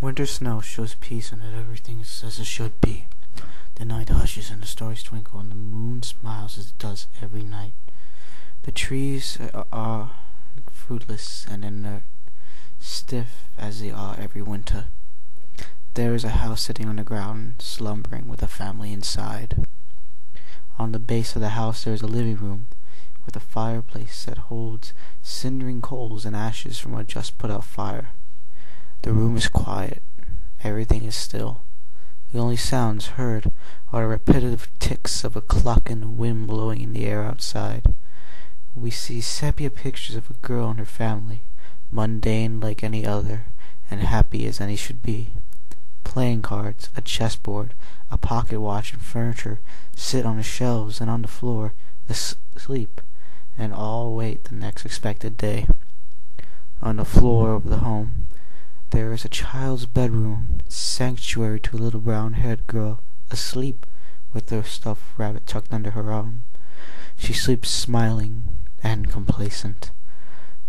Winter snow shows peace and that everything is as it should be. The night hushes and the stars twinkle and the moon smiles as it does every night. The trees are fruitless and inert, stiff as they are every winter. There is a house sitting on the ground, slumbering with a family inside. On the base of the house there is a living room, with a fireplace that holds cindering coals and ashes from a just put out fire. The room is quiet. Everything is still. The only sounds heard are the repetitive ticks of a clock and the wind blowing in the air outside. We see sepia pictures of a girl and her family, mundane like any other, and happy as any should be. Playing cards, a chessboard, a pocket watch, and furniture sit on the shelves and on the floor, asleep, and all await the next expected day. On the floor of the home, there is a child's bedroom, sanctuary to a little brown-haired girl, asleep with her stuffed rabbit tucked under her arm. She sleeps smiling and complacent.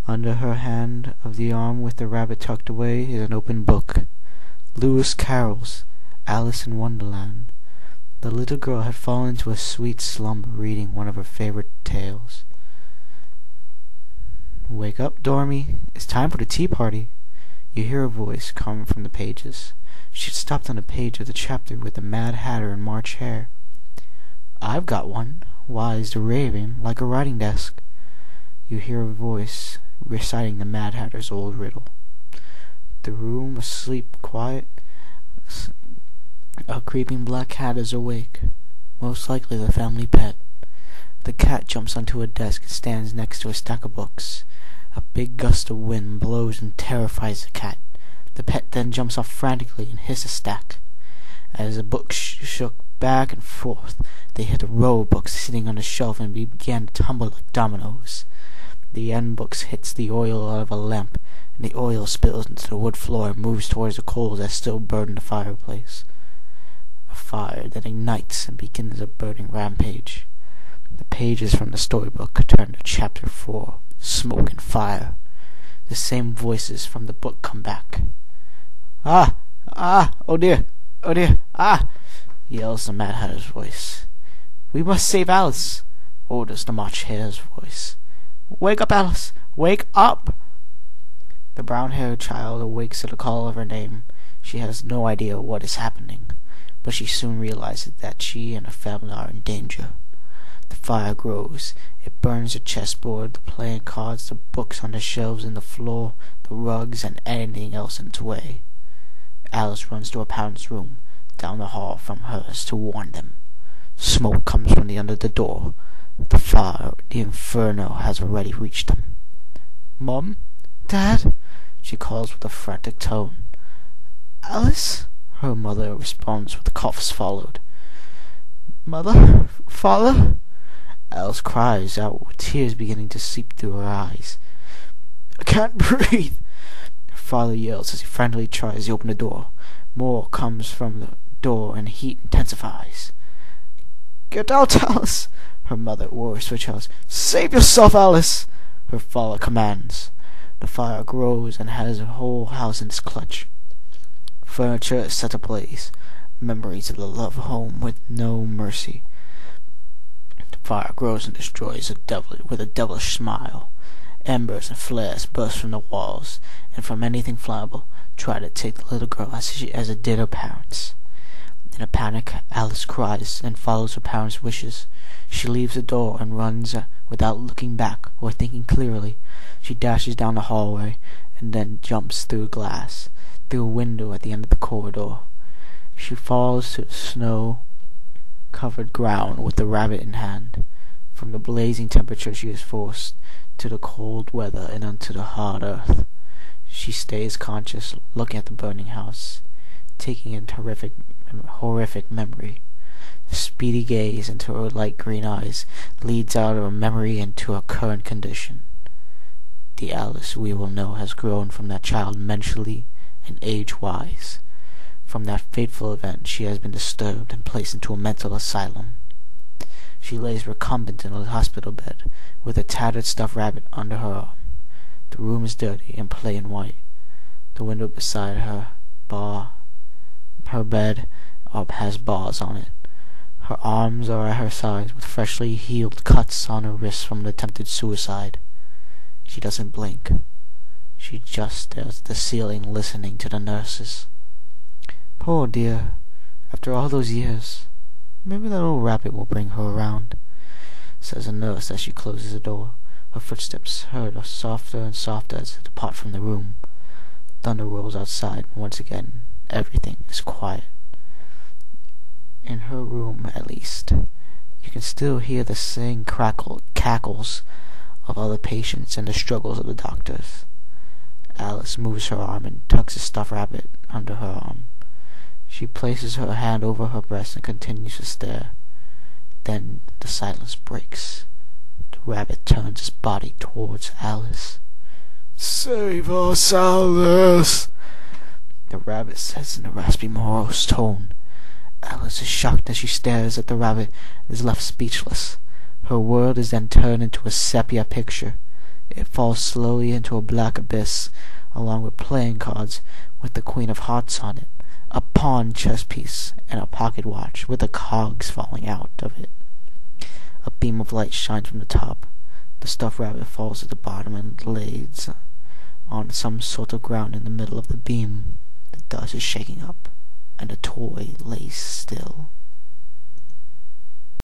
Under her hand of the arm with the rabbit tucked away is an open book. Lewis Carroll's Alice in Wonderland. The little girl had fallen into a sweet slumber reading one of her favorite tales. "Wake up, Dormy. It's time for the tea party." You hear a voice come from the pages. She had stopped on a page of the chapter with the Mad Hatter in March hare. "I've got one, wise the raven, like a writing desk." You hear a voice reciting the Mad Hatter's old riddle. The room asleep, quiet. A creeping black cat is awake, most likely the family pet. The cat jumps onto a desk and stands next to a stack of books. A big gust of wind blows and terrifies the cat. The pet then jumps off frantically and hits a stack. As the books shook back and forth, they hit a row of books sitting on a shelf and began to tumble like dominoes. The end books hits the oil out of a lamp, and the oil spills into the wood floor and moves towards the coals that still burn the fireplace. A fire that ignites and begins a burning rampage. The pages from the storybook turn to chapter 4, Smoke and Fire. The same voices from the book come back. "Ah! Ah! Oh dear! Oh dear! Ah!" yells the Mad Hatter's voice. "We must save Alice!" orders the March Hare's voice. "Wake up, Alice! Wake up!" The brown-haired child awakes at the call of her name. She has no idea what is happening, but she soon realizes that she and her family are in danger. The fire grows. It burns the chessboard, the playing cards, the books on the shelves and the floor, the rugs, and anything else in its way. Alice runs to her parents' room, down the hall from hers, to warn them. Smoke comes from under the door. The fire, the inferno, has already reached them. "Mum? Dad?" she calls with a frantic tone. "Alice?" her mother responds with coughs followed. "Mother? Father?" Alice cries out with tears beginning to seep through her eyes. "I can't breathe!" Her father yells as he frantically tries to open the door. More comes from the door and the heat intensifies. "Get out, Alice!" her mother roars for Charles. "Save yourself, Alice!" her father commands. The fire grows and has the whole house in its clutch. Furniture is set ablaze. Memories of the love home with no mercy. The fire grows and destroys with a devilish smile. Embers and flares burst from the walls, and from anything flammable try to take the little girl as it did her parents. In a panic, Alice cries and follows her parents' wishes. She leaves the door and runs without looking back or thinking clearly. She dashes down the hallway and then jumps through glass, through a window at the end of the corridor. She falls to the snow-covered ground with the rabbit in hand. From the blazing temperature she is forced to the cold weather and onto the hard earth. She stays conscious, looking at the burning house, taking in horrific memory. A speedy gaze into her light green eyes leads out of her memory into her current condition. The Alice we will know has grown from that child mentally and age-wise. From that fateful event she has been disturbed and placed into a mental asylum. She lays recumbent in a hospital bed with a tattered stuffed rabbit under her arm. The room is dirty and plain white. The window beside her bar. Her bed has bars on it. Her arms are at her sides with freshly healed cuts on her wrists from an attempted suicide. She doesn't blink. She just stares at the ceiling, listening to the nurses. Poor dear, after all those years, maybe that old rabbit will bring her around, says a nurse as she closes the door. Her footsteps heard softer and softer as they depart from the room. Thunder rolls outside, and once again everything is quiet. In her room, at least, you can still hear the same cackles of other patients and the struggles of the doctors. Alice moves her arm and tucks a stuffed rabbit under her arm. She places her hand over her breast and continues to stare. Then the silence breaks. The rabbit turns its body towards Alice. "Save us, Alice!" the rabbit says in a raspy, morose tone. Alice is shocked as she stares at the rabbit and is left speechless. Her world is then turned into a sepia picture. It falls slowly into a black abyss, along with playing cards with the Queen of Hearts on it, a pawn chess piece, and a pocket watch with the cogs falling out of it. A beam of light shines from the top. The stuffed rabbit falls at the bottom and lays on some sort of ground in the middle of the beam. The dust is shaking up, and the toy lays still.